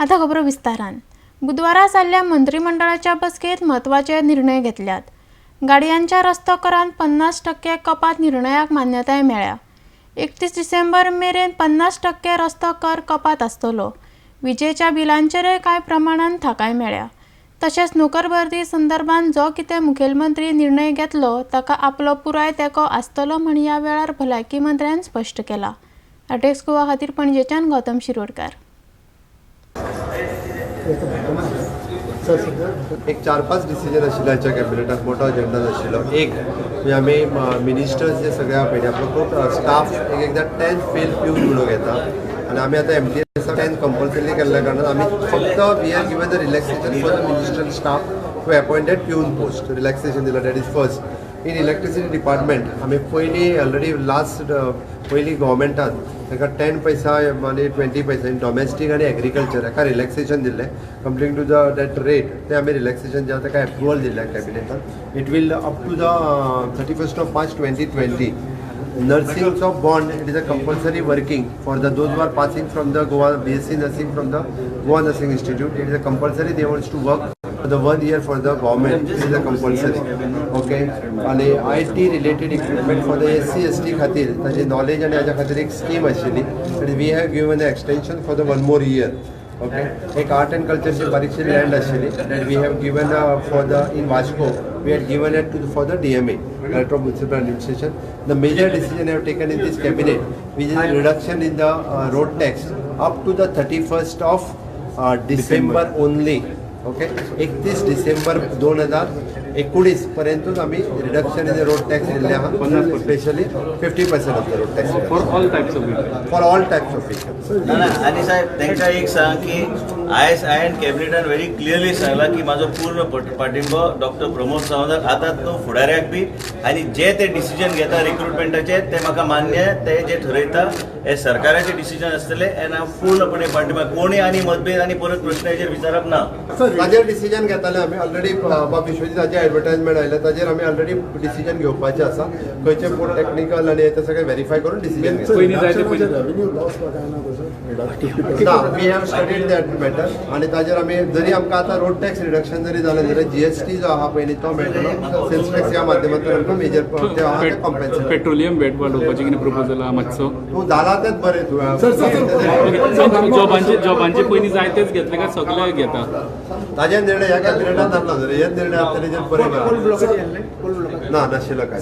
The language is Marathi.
आता खबरो विस्तारान। बुधवारा जाल्ल्या मंत्रिमंडळाच्या बसकेत महत्वाचे निर्णय घेतल्यात। गाडयांच्या रस्तो करांत 50% कपात निर्णयाक मान्यताय मेळ्ळ्या। 31 डिसेंबर मेरेन 50% रस्तो कर कपात आसतलो। विजेच्या बिलांचेरय कांय प्रमाणात थाकाय मेळ्ळ्या। तशेंच नोकर भरती संदर्भात जो कितें मुखेलमंत्री निर्णय घेतलो ताका आपलो पुराय तेंको आसतलो म्हण ह्या वेळार भलायकी मंत्र्यान स्पश्ट केला। अटेक्स गोवा खातीर पणजेच्यान गौतम शिरोडकार। एक 4-5 डिसिजन आशिल्ले आमच्या कॅबिनेटाक मोठो अजेंडा आशिल्लो। एक म्हणजे आमी मिनिस्टर्स जे सगळ्या पळयले आपलो खूब स्टाफ एकदां 10th फेल पिवन म्हणून घेता आनी आमी आतां MTS 10th कंपल्सरी केल्ल्या कारणान आमी फक्त we are given the relaxation for the ministerial staff who appointed peon post relaxation दिला। That is first. In electricity department आमी पयलीं ऑलरेडी लास्ट पयलीं गव्हर्मेंटान ताका 10 पैसा आनी 20 पैसा इन डोमेस्टीक आनी एग्रीकल्चर हाका रिलॅक्सेशन दिल्लें कंप्लिंग टू द दॅट रेट ते आमी रिलॅक्सेशन जे ताका एप्रुवल दिल्लें कॅबिनेटान। It will up to the 31st of March 2020 nursing's bond it is a compulsory working for the those who are passing from the Goa BSc nursing from the Goa Nursing Institute. It is a compulsory they wants to work for the 1 year for the government. It is a compulsory. Okay. And IT related equipment for the SC ST खातीर ताजे knowledge आणि हाच्या खातीर एक स्कीम आशिल्ली and we have given the extension for the 1 more year. Okay. एक आर्ट एंड कल्चरची बारीकशी लँड आशिल्ली that we have given for the in Vashko we had given it to for the DMA Director of Municipal Administration. The major decision I have taken in this cabinet which is a reduction in the road tax up to the 31st of December only. Okay 31 December 2019 पर्यंतूच आम्ही reduction in the road tax दिल्ले आहा specially 50% of the road tax for all types of vehicles आणि साहेब त्यांच्या एक सांग की आयज हांवें कॅबिनेटान व्हेरी क्लियरली सांगला की माझो पूर्ण पाठिंबो डॉक्टर प्रमोद सावंताक आतां तो फुडाऱ्याक बी आणि जे ते डिसिजन घेता रिक्रुटमेंटाचे ते म्हाका मान्य ते जे ठरयता हे सरकाराचे डिसिजन आसतले आनी हांव पूर्णपणे पाठिंबा कोणी आनी मतभेद आनी परत प्रश्न हेजेर विचारप ना। ताजेर डिसिजन घेताले आमी ऑलरेडी विश्वजिताचे एडवर्टायजमेंट आयले ताजेर आमी ऑलरेडी डिसिजन घेवपाचें आसा खंयचे पूण टेक्निकल आनी ते सगळे व्हेरीफाय करून डिसिजन ना we have studied that matter आनी ताजेर आमी जरी आमकां आतां रोड टॅक्स रिडक्शन जरी जालें जाल्यार GST जो आहा पयलीं तो मेळटलो सेल्स टॅक्स ह्या माध्यमांतल्यान आमकां मेजर ते आहा ते कॉम्पेन्सेट पेट्रोलियम वेट वाडोवपाचें कितें प्रपोजल आहा मातसो तूं जाला तेच बरें जॉबांचे पयलीं जाय तेच घेतले काय सगळे घेता ताजे निर्णय ह्या कॅबिनेटान जातलो जाल्यार हेच निर्णय आतां तेजेर बरें ना नाशिल्लो काय